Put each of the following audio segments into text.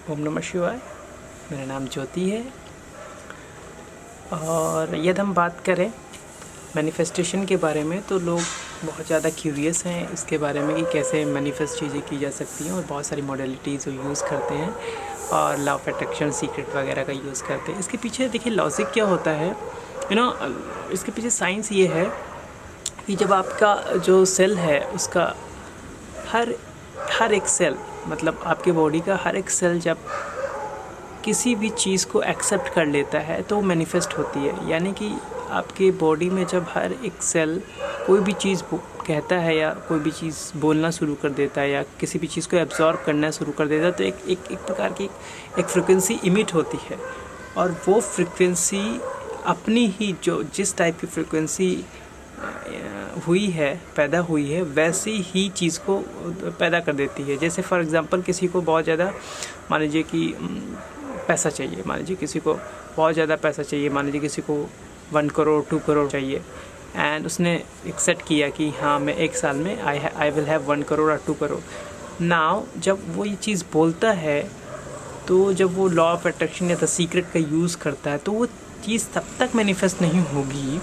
ओम नमः शिवाय। मेरा नाम ज्योति है और यदि हम बात करें मैनिफेस्टेशन के बारे में तो लोग बहुत ज़्यादा क्यूरियस हैं इसके बारे में कि कैसे मैनिफेस्ट चीज़ें की जा सकती हैं और बहुत सारी मॉडलिटीज़ यूज़ करते हैं और लॉ ऑफ अट्रैक्शन सीक्रेट वगैरह का यूज़ करते हैं। इसके पीछे देखिए लॉजिक क्या होता है, इसके पीछे साइंस ये है कि जब आपका जो सेल है उसका हर एक सेल, मतलब आपके बॉडी का हर एक सेल जब किसी भी चीज़ को एक्सेप्ट कर लेता है तो मैनिफेस्ट होती है। यानी कि आपके बॉडी में जब हर एक सेल कोई भी चीज़ कहता है या कोई भी चीज़ बोलना शुरू कर देता है या किसी भी चीज़ को एब्जॉर्ब करना शुरू कर देता है तो एक प्रकार की एक फ्रिक्वेंसी इमिट होती है और वो फ्रिक्वेंसी अपनी ही जो जिस टाइप की फ्रिक्वेंसी पैदा हुई है वैसी ही चीज़ को पैदा कर देती है। जैसे फॉर एग्ज़ाम्पल किसी को बहुत ज़्यादा मान लीजिए कि पैसा चाहिए, मान लीजिए किसी को बहुत ज़्यादा पैसा चाहिए, मान लीजिए किसी को 1 करोड़ 2 करोड़ चाहिए एंड उसने एक्सेप्ट किया कि हाँ मैं एक साल में आई विल हैव 1 करोड़ और 2 करोड़। नाउ जब वो ये चीज़ बोलता है तो जब वो लॉ ऑफ अट्रैक्शन या द सीक्रेट का यूज़ करता है तो वो चीज़ तब तक मैनिफेस्ट नहीं होगी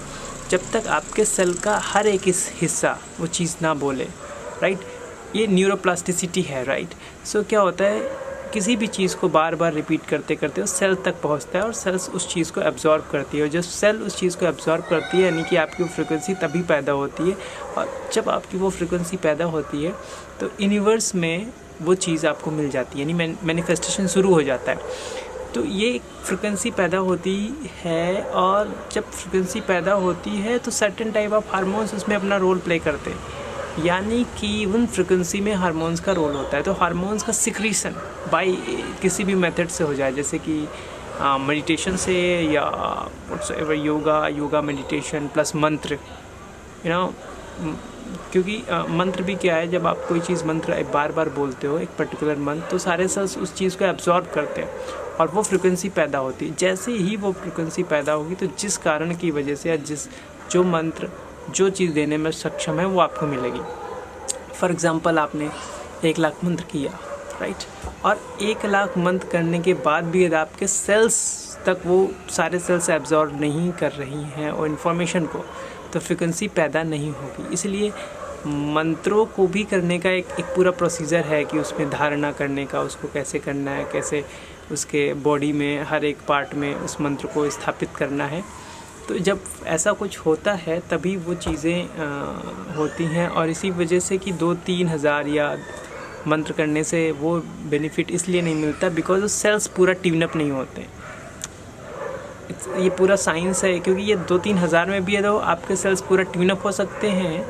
जब तक आपके सेल का हर एक हिस्सा वो चीज़ ना बोले, राइट। ये न्यूरोप्लास्टिसिटी है, राइट। सो क्या होता है, किसी भी चीज़ को बार बार रिपीट करते करते वो सेल तक पहुंचता है और सेल्स उस चीज़ को एब्जॉर्ब करती है और जब सेल उस चीज़ को एब्जॉर्ब करती है यानी कि आपकी वो फ्रिक्वेंसी तभी पैदा होती है और जब आपकी वो फ्रिक्वेंसी पैदा होती है तो यूनिवर्स में वो चीज़ आपको मिल जाती है, यानी मैनिफेस्टेशन शुरू हो जाता है। तो ये एक फ्रिक्वेंसी पैदा होती है और जब फ्रिक्वेंसी पैदा होती है तो सर्टेन टाइप ऑफ हार्मोन्स उसमें अपना रोल प्ले करते हैं, यानी कि उन फ्रिक्वेंसी में हार्मोन्स का रोल होता है। तो हार्मोन्स का सिक्रीशन बाय किसी भी मेथड से हो जाए, जैसे कि मेडिटेशन से या व्हाटसएवर योगा मेडिटेशन प्लस मंत्र, क्योंकि मंत्र भी क्या है, जब आप कोई चीज़ मंत्र बार बार बोलते हो एक पर्टिकुलर मंत्र तो सारे सेल्स उस चीज़ को एब्जॉर्ब करते हैं और वो फ्रिक्वेंसी पैदा होती है। जैसे ही वो फ्रिक्वेंसी पैदा होगी तो जिस कारण की वजह से या जो मंत्र जो चीज़ देने में सक्षम है वो आपको मिलेगी। फॉर एग्ज़ाम्पल आपने 1 लाख मंत्र किया, राइट, और 1 लाख मंत्र करने के बाद भी यदि आपके सेल्स तक वो सारे सेल्स एब्जॉर्ब नहीं कर रही हैं और इन्फॉर्मेशन को, तो फ्रिक्वेंसी पैदा नहीं होगी। इसलिए मंत्रों को भी करने का एक पूरा प्रोसीजर है कि उसमें धारणा करने का, उसको कैसे करना है, कैसे उसके बॉडी में हर एक पार्ट में उस मंत्र को स्थापित करना है। तो जब ऐसा कुछ होता है तभी वो चीज़ें होती हैं और इसी वजह से कि 2-3 हज़ार या मंत्र करने से वो बेनिफिट इसलिए नहीं मिलता बिकॉज सेल्स पूरा ट्यून अप नहीं होते। ये पूरा साइंस है, क्योंकि ये 2-3 हज़ार में भी तो आपके सेल्स पूरा ट्यून अप हो सकते हैं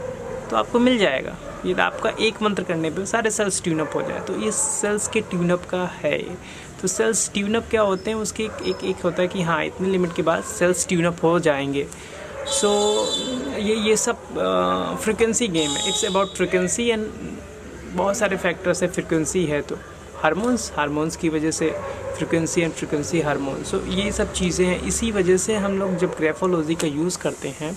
तो आपको मिल जाएगा। ये आपका एक मंत्र करने पे सारे सेल्स ट्यून अप हो जाए, तो ये सेल्स के ट्यून अप का है। तो सेल्स ट्यून अप क्या होते हैं, उसके एक होता है कि हाँ इतने लिमिट के बाद सेल्स ट्यून अप हो जाएंगे। सो ये सब फ्रिक्वेंसी गेम है, इट्स अबाउट फ्रिक्वेंसी एंड बहुत सारे फैक्टर्स है। फ्रिक्वेंसी है तो हार्मोन्स की वजह से फ्रिक्वेंसी एंड फ्रिक्वेंसी हार्मोन, सो ये सब चीज़ें हैं। इसी वजह से हम लोग जब ग्राफोलॉजी का यूज़ करते हैं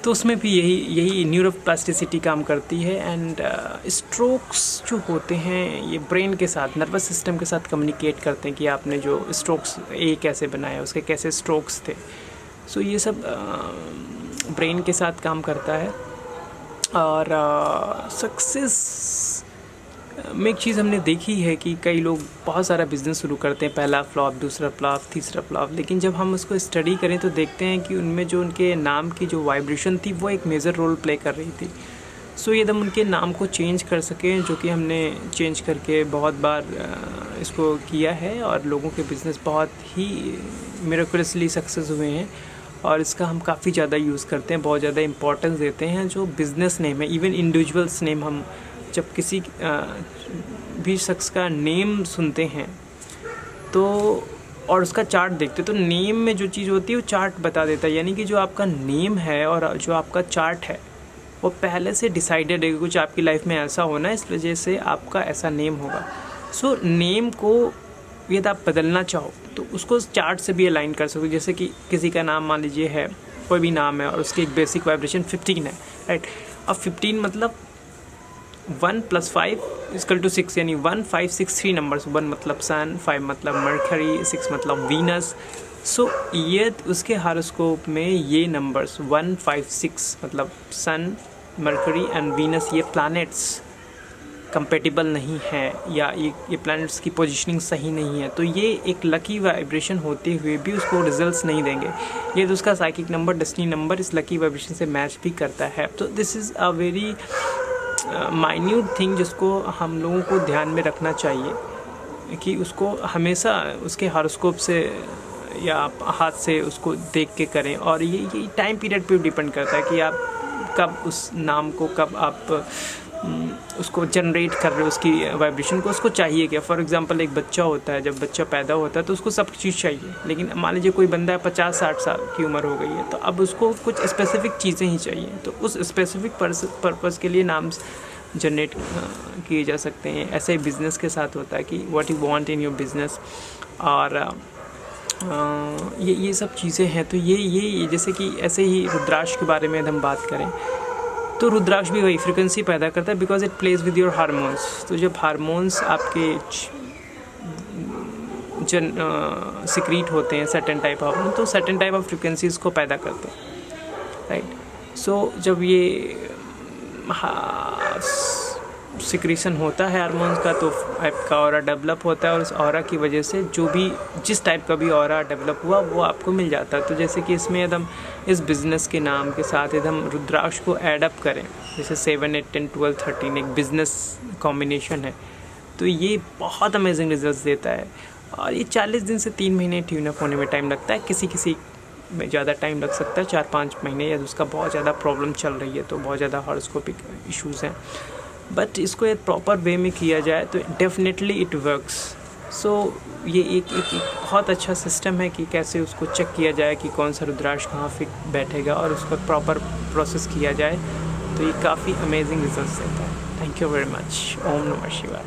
तो उसमें भी यही न्यूरोप्लास्टिसिटी काम करती है। एंड स्ट्रोक्स जो होते हैं ये ब्रेन के साथ, नर्वस सिस्टम के साथ कम्युनिकेट करते हैं कि आपने जो स्ट्रोक्स कैसे बनाया, उसके कैसे स्ट्रोक्स थे। सो ये सब ब्रेन के साथ काम करता है। और सक्सेस में एक चीज़ हमने देखी है कि कई लोग बहुत सारा बिज़नेस शुरू करते हैं, पहला फ्लॉप, दूसरा फ्लॉप, तीसरा फ्लॉप, लेकिन जब हम उसको स्टडी करें तो देखते हैं कि उनमें जो उनके नाम की जो वाइब्रेशन थी वो एक मेजर रोल प्ले कर रही थी। सो यदि हम उनके नाम को चेंज कर सकें, जो कि हमने चेंज करके बहुत बार इसको किया है और लोगों के बिज़नेस बहुत ही मिरेकलसली सक्सेस हुए हैं और इसका हम काफ़ी ज़्यादा यूज़ करते हैं, बहुत ज़्यादा इंपॉर्टेंस देते हैं। जो बिज़नेस नेम है, इवन इंडिविजुअल्स नेम, हम जब किसी भी शख्स का नेम सुनते हैं तो और उसका चार्ट देखते तो नेम में जो चीज़ होती है वो चार्ट बता देता है, यानी कि जो आपका नेम है और जो आपका चार्ट है वो पहले से डिसाइडेड है कि कुछ आपकी लाइफ में ऐसा होना है, इस वजह से आपका ऐसा नेम होगा। सो नेम को यदि आप बदलना चाहो तो उसको चार्ट से भी अलाइन कर सकते हो। जैसे कि किसी का नाम मान लीजिए है, कोई भी नाम है और उसकी एक बेसिक वाइब्रेशन 15 है, राइट। अब 15 मतलब 1 + 5 = 6, यानी 1 5 6 3 नंबर्स, 1 मतलब सन, 5 मतलब मरकरी, 6 मतलब वीनस। सो ये उसके हारोस्कोप में ये नंबर्स 1 5 6 मतलब सन, मरकरी एंड वीनस, ये प्लैनेट्स कंपेटिबल नहीं है, या ये प्लैनेट्स की पोजीशनिंग सही नहीं है, तो ये एक लकी वाइब्रेशन होते हुए भी उसको रिजल्ट्स नहीं देंगे। ये तो उसका साइकिक नंबर, डेस्टिनी नंबर इस लकी वाइब्रेशन से मैच भी करता है। तो this is a very minute thing जिसको हम लोगों को ध्यान में रखना चाहिए कि उसको हमेशा उसके हॉरोस्कोप से या हाथ से उसको देख के करें। और ये टाइम पीरियड पे डिपेंड करता है कि आप कब उस नाम को, कब आप उसको जनरेट कर रहे हो, उसकी वाइब्रेशन को, उसको चाहिए क्या। फॉर एग्जांपल एक बच्चा होता है, जब बच्चा पैदा होता है तो उसको सब चीज़ चाहिए, लेकिन मान लीजिए कोई बंदा है 50-60 साल की उम्र हो गई है, तो अब उसको कुछ स्पेसिफिक चीज़ें ही चाहिए, तो उस स्पेसिफिक पर्पज़ के लिए नाम जनरेट किए जा सकते हैं। ऐसे ही बिज़नेस के साथ होता है कि what you want in your business, और ये सब चीज़ें हैं। तो ये जैसे कि ऐसे ही रुद्राक्ष के बारे में हम बात करें तो रुद्राक्ष भी वही फ्रिक्वेंसी पैदा करता है, because it plays with your hormones. तो जब हार्मोन्स आपके सिक्रीट होते हैं सर्टेन टाइप ऑफ, तो सर्टेन टाइप ऑफ फ्रिक्वेंसीज़ को पैदा करते हैं, राइट। सो जब ये सिक्रीशन होता है हार्मोन्स का, तो आपका ऑरा डेवलप होता है, और उस ऑरा की वजह से जो भी जिस टाइप का भी ऑरा डेवलप हुआ वो आपको मिल जाता है। तो जैसे कि इसमें एकदम इस बिज़नेस के नाम के साथ एकदम रुद्राक्ष को ऐडअप करें, जैसे 7 8 10 12 13 एक बिज़नेस कॉम्बिनेशन है, तो ये बहुत अमेजिंग रिजल्ट्स देता है। और ये 40 दिन से 3 महीने ट्यून अप होने में टाइम लगता है, किसी में ज़्यादा टाइम लग सकता है, 4-5 महीने, या उसका बहुत ज़्यादा प्रॉब्लम चल रही है, तो बहुत ज़्यादा हॉरोस्कोपिक इश्यूज़ हैं। बट इसको एक प्रॉपर वे में किया जाए तो डेफिनेटली इट वर्क्स। सो ये एक बहुत अच्छा सिस्टम है कि कैसे उसको चेक किया जाए कि कौन सा रुद्राक्ष कहाँ फिट बैठेगा, और उसका प्रॉपर प्रोसेस किया जाए, तो ये काफ़ी अमेजिंग रिजल्ट्स देता है। Thank you very much. ओम नमः शिवाय।